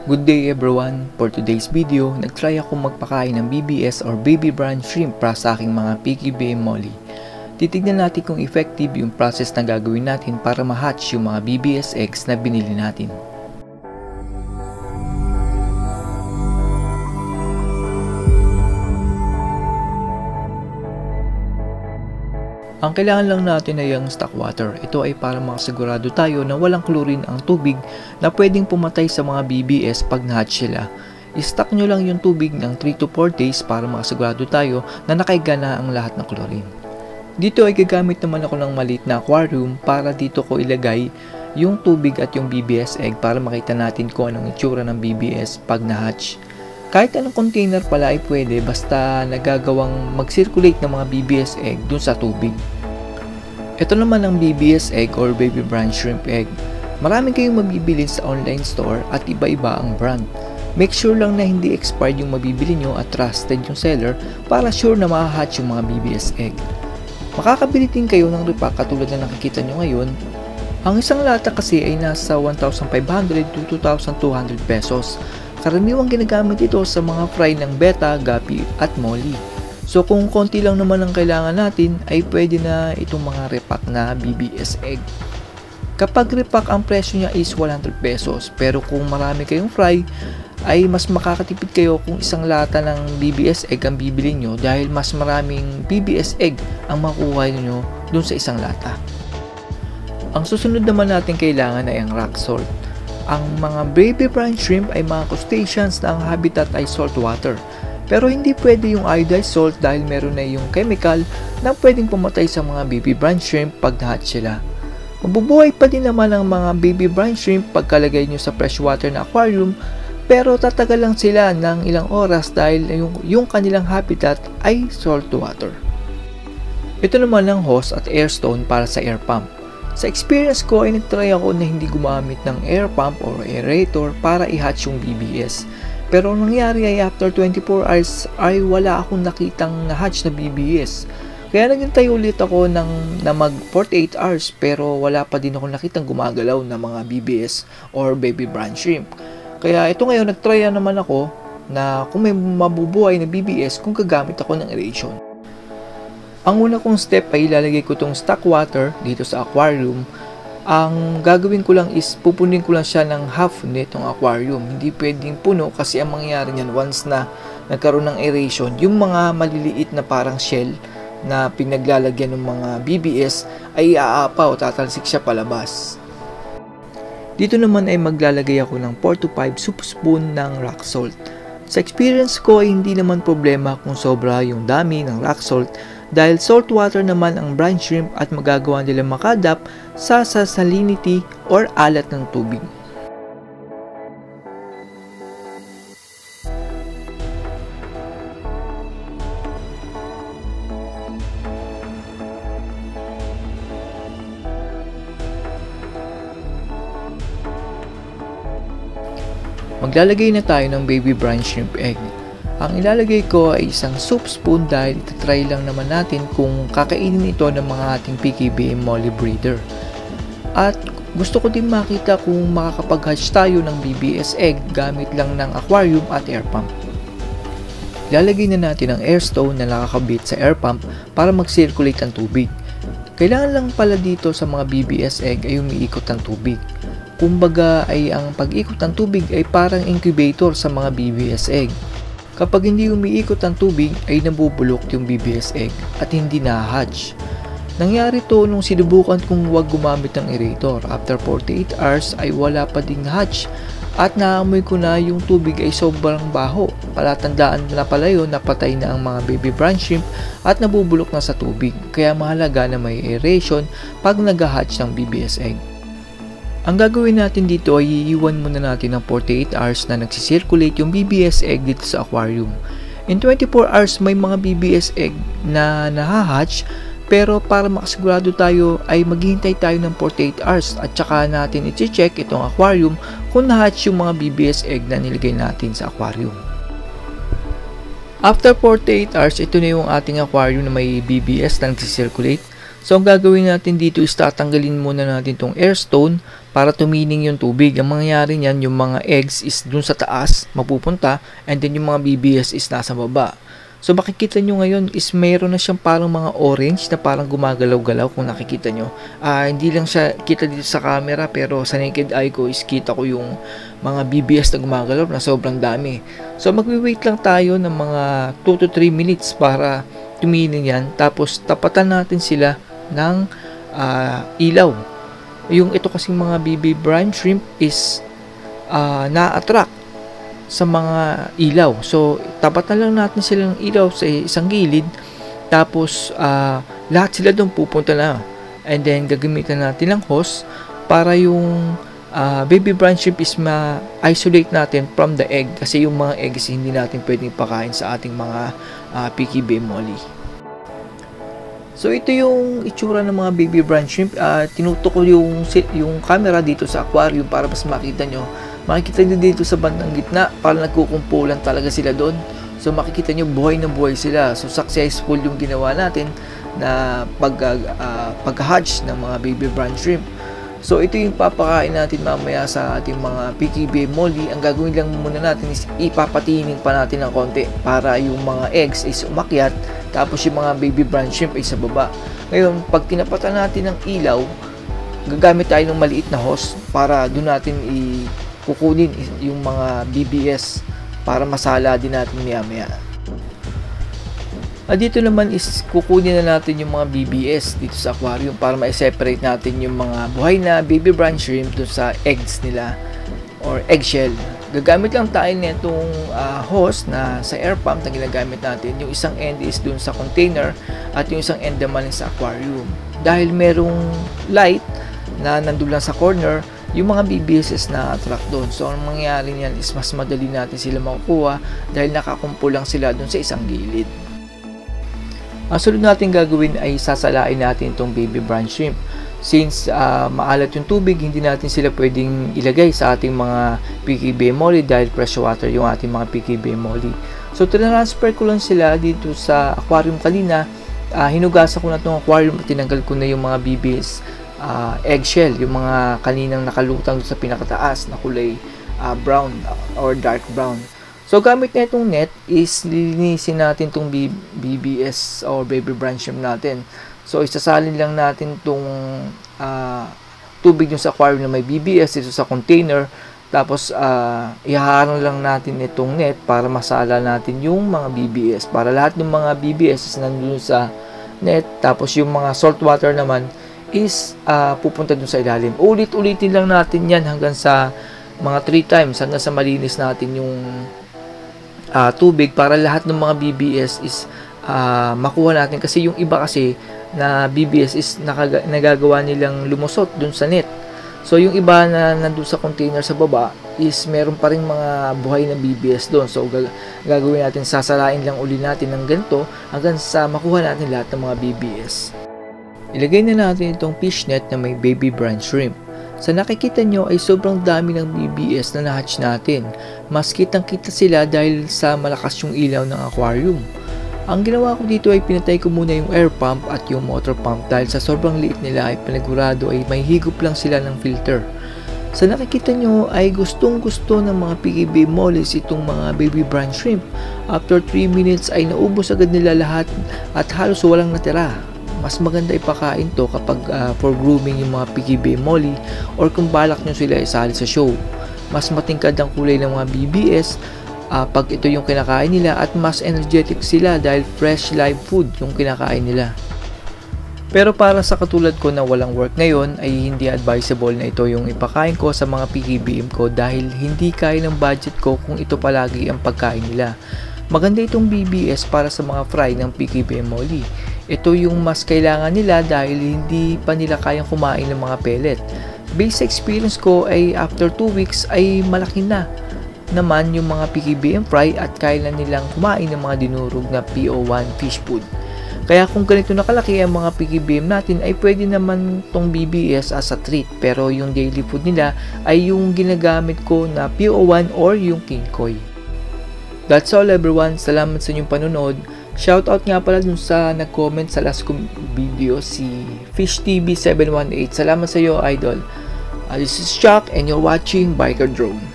Good day everyone! For today's video, nagtry ako magpakain ng BBS or baby brine shrimp para sa aking mga PKBM molly. Titignan natin kung effective yung process na gagawin natin para ma-hatch yung mga BBS eggs na binili natin. Ang kailangan lang natin ay ang stock water. Ito ay para makasigurado tayo na walang chlorine ang tubig na pwedeng pumatay sa mga BBS pag na-hatch sila. I-stock nyo lang yung tubig ng 3 to 4 days para makasigurado tayo na nakaiga na ang lahat ng chlorine. Dito ay gagamit naman ako ng maliit na aquarium para dito ko ilagay yung tubig at yung BBS egg para makita natin kung anong itsura ng BBS pag na-hatch. Kahit anong container pala ay pwede basta nagagawang mag-circulate ng mga BBS egg dun sa tubig. Ito naman ang BBS egg or baby brine shrimp egg. Marami kayong mabibili sa online store at iba-iba ang brand. Make sure lang na hindi expired yung mabibili nyo at trusted yung seller para sure na ma-hatch yung mga BBS egg. Makakabili din kayo ng repack katulad na nakikita nyo ngayon. Ang isang lata kasi ay nasa 1,500 to 2,200 pesos. Karaniwang ginagamit ito sa mga fry ng beta, gapi at molly. So kung konti lang naman ang kailangan natin ay pwede na itong mga repack na BBS egg. Kapag repack ang presyo niya is 100 pesos pero kung marami kayong fry ay mas makakatipid kayo kung isang lata ng BBS egg ang bibili nyo dahil mas maraming BBS egg ang makuha nyo dun sa isang lata. Ang susunod naman natin kailangan ay ang rock salt. Ang mga baby brine shrimp ay mga crustaceans na ang habitat ay salt water. Pero hindi pwede yung iodized salt dahil meron na yung chemical na pwedeng pumatay sa mga baby brine shrimp pag na-hatch sila. Mabubuhay pa din naman ang mga baby brine shrimp pagkalagay nyo sa freshwater na aquarium pero tatagal lang sila ng ilang oras dahil yung kanilang habitat ay salt water. Ito naman ang hose at air stone para sa air pump. Sa experience ko ay nagtry ako na hindi gumamit ng air pump or aerator para i-hatch yung BBS. Pero ang nangyari ay after 24 hours ay wala akong nakitang na-hatch na BBS. Kaya naghintay ulit ako na mag 48 hours pero wala pa din ako nakitang gumagalaw na mga BBS or baby brine shrimp. Kaya ito ngayon nagtry naman ako na kung may mabubuhay na BBS kung gagamit ako ng aeration. Ang una kong step ay ilalagay ko tong stock water dito sa aquarium. Ang gagawin ko lang is pupunin ko lang siya ng half nitong aquarium. Hindi pwedeng puno kasi ang mangyayari niyan once na nagkaroon ng aeration, yung mga maliliit na parang shell na pinaglalagyan ng mga BBS ay aapaw, tatalsik siya palabas. Dito naman ay maglalagay ako ng 4 to 5 soup spoon ng rock salt. Sa experience ko ay hindi naman problema kung sobra yung dami ng rock salt dahil salt water naman ang brine shrimp at magagawa nila makadapt sa salinity or alat ng tubig. Maglalagay na tayo ng baby brine shrimp egg. Ang ilalagay ko ay isang soup spoon dahil itatry lang naman natin kung kakainin ito ng mga ating PKBM molly breeder. At gusto ko din makita kung makakapag-hatch tayo ng BBS egg gamit lang ng aquarium at air pump. Ilalagay na natin ang air stone na nakakabit sa air pump para mag-circulate ang tubig. Kailangan lang pala dito sa mga BBS egg ay umiikot ang tubig. Kumbaga ay ang pag-ikot ng tubig ay parang incubator sa mga BBS egg. Kapag hindi umiikot ang tubig ay nabubulok yung BBS egg at hindi na-hatch. Nangyari to nung sinubukan kong huwag gumamit ng aerator. After 48 hours ay wala pa ding hatch at naamoy ko na yung tubig ay sobrang baho. Palatandaan na pala yun na patay na ang mga baby brine shrimp at nabubulok na sa tubig. Kaya mahalaga na may aeration pag nag-hatch ng BBS egg. Ang gagawin natin dito ay iiwan muna natin ng 48 hours na nagsisirculate yung BBS egg dito sa aquarium. In 24 hours may mga BBS egg na nahahatch pero para makasigurado tayo ay maghihintay tayo ng 48 hours at saka natin i-check itong aquarium kung nahatch yung mga BBS egg na nilagay natin sa aquarium. After 48 hours, ito na yung ating aquarium na may BBS na nagsisirculate. So ang gagawin natin dito is tatanggalin muna natin tong air stone para tumining yung tubig. Ang mangyayari niyan, yung mga eggs is dun sa taas mapupunta, and then yung mga BBS is nasa baba. So makikita nyo ngayon is mayroon na siyang parang mga orange na parang gumagalaw-galaw kung nakikita nyo. Hindi lang siya kita dito sa camera, pero sa naked eye ko is kita ko yung mga BBS na gumagalaw na sobrang dami. So magwi-wait lang tayo ng mga 2 to 3 minutes para tuminin yan. Tapos tapatan natin sila ng ilaw. Yung ito kasing mga BB brine shrimp is na-attract sa mga ilaw. So tapatan lang natin sila ng ilaw sa isang gilid, tapos lahat sila doon pupunta na, and then gagamitan natin ng hose para yung baby brine shrimp is ma-isolate natin from the egg, kasi yung mga eggs hindi natin pwedeng pakain sa ating mga PKB molly. So ito yung itsura ng mga baby brine shrimp. Tinutok ko yung camera dito sa aquarium para mas makita nyo. Makikita nyo dito sa bandang gitna, parang nagkukumpulan talaga sila doon. So makikita nyo buhay na buhay sila. So successful yung ginawa natin na pag-hatch ng mga baby brine shrimp. So ito yung papakain natin mamaya sa ating mga PKB molly. Ang gagawin lang muna natin is ipapatining pa natin ng konti para yung mga eggs is umakyat, tapos yung mga baby brine shrimp ay sa baba. Ngayon, pag tinapatan natin ng ilaw, gagamit tayo ng maliit na hose para doon natin kukunin yung mga BBS para masala din natin maya-maya. Dito naman is kukunin na natin yung mga BBS dito sa aquarium para ma-separate natin yung mga buhay na baby brine shrimp dun sa eggs nila or eggshell. Gagamit lang tayo nitong hose na sa air pump na ginagamit natin. Yung isang end is dun sa container at yung isang end naman sa aquarium. Dahil merong light na nandun lang sa corner, yung mga BBS na attract doon. So ang mangyayari niyan is mas madali natin sila makukuha dahil nakakumpo lang sila doon sa isang gilid. Ang sunod natin gagawin ay sasalain natin itong baby brine shrimp. Since maalat yung tubig, hindi natin sila pwedeng ilagay sa ating mga PKB molly dahil fresh water yung ating mga PKB molly. So transfer ko lang sila dito sa aquarium kanina. Hinugasan ko na itong aquarium at tinanggal ko na yung mga BBS eggshell, yung mga kaninang nakalutang sa pinakataas na kulay brown or dark brown. So gamit na itong net is linisin natin itong BBS or baby brine shrimp natin. So isasalin lang natin itong tubig yung sa aquarium na may BBS dito sa container. Tapos ihaharang lang natin itong net para masala natin yung mga BBS. Para lahat ng mga BBS is nandun sa net. Tapos yung mga salt water naman is pupunta dun sa ilalim. Ulit-ulitin lang natin yan hanggang sa mga 3 times hanggang sa malinis natin yung tubig para lahat ng mga BBS is makuha natin, kasi yung iba kasi na BBS is nagagawa nilang lumusot dun sa net. So yung iba na nandun sa container sa baba is meron pa rin mga buhay na BBS doon. So gagawin natin, sasalain lang uli natin ng ganito hanggang sa makuha natin lahat ng mga BBS. Ilagay na natin itong fish net na may baby brine shrimp. Sa nakikita nyo ay sobrang dami ng BBS na na-hatch natin. Mas kitang-kita sila dahil sa malakas yung ilaw ng aquarium. Ang ginawa ko dito ay pinatay ko muna yung air pump at yung motor pump dahil sa sobrang liit nila ay panigurado ay may higop lang sila ng filter. Sa nakikita nyo ay gustong-gusto ng mga PKB mollies itong mga baby brine shrimp. After 3 minutes ay naubos agad nila lahat at halos walang natira. Mas maganda ipakain to kapag for grooming yung mga PKB molly or kung balak nyo sila isali sa show. Mas matingkad ang kulay ng mga BBS pag ito yung kinakain nila at mas energetic sila dahil fresh live food yung kinakain nila. Pero para sa katulad ko na walang work ngayon ay hindi advisable na ito yung ipakain ko sa mga PKBM ko dahil hindi kaya ng budget ko kung ito palagi ang pagkain nila. Maganda itong BBS para sa mga fry ng PKBM molly. Ito yung mas kailangan nila dahil hindi pa nila kayang kumain ng mga pellet. Based experience ko ay after 2 weeks ay malaki na naman yung mga PKBM fry at kaya na nilang kumain ng mga dinurog na PO1 fish food. Kaya kung ganito nakalaki ang mga PKBM natin ay pwede naman tong BBS as a treat, pero yung daily food nila ay yung ginagamit ko na PO1 or yung king koi. That's all everyone. Salamat sa inyong panonood. Shoutout nga pala dun sa nag-comment sa last kong video, si FishTV718. Salamat sa iyo, idol. This is Chuck and you're watching Biker Drone.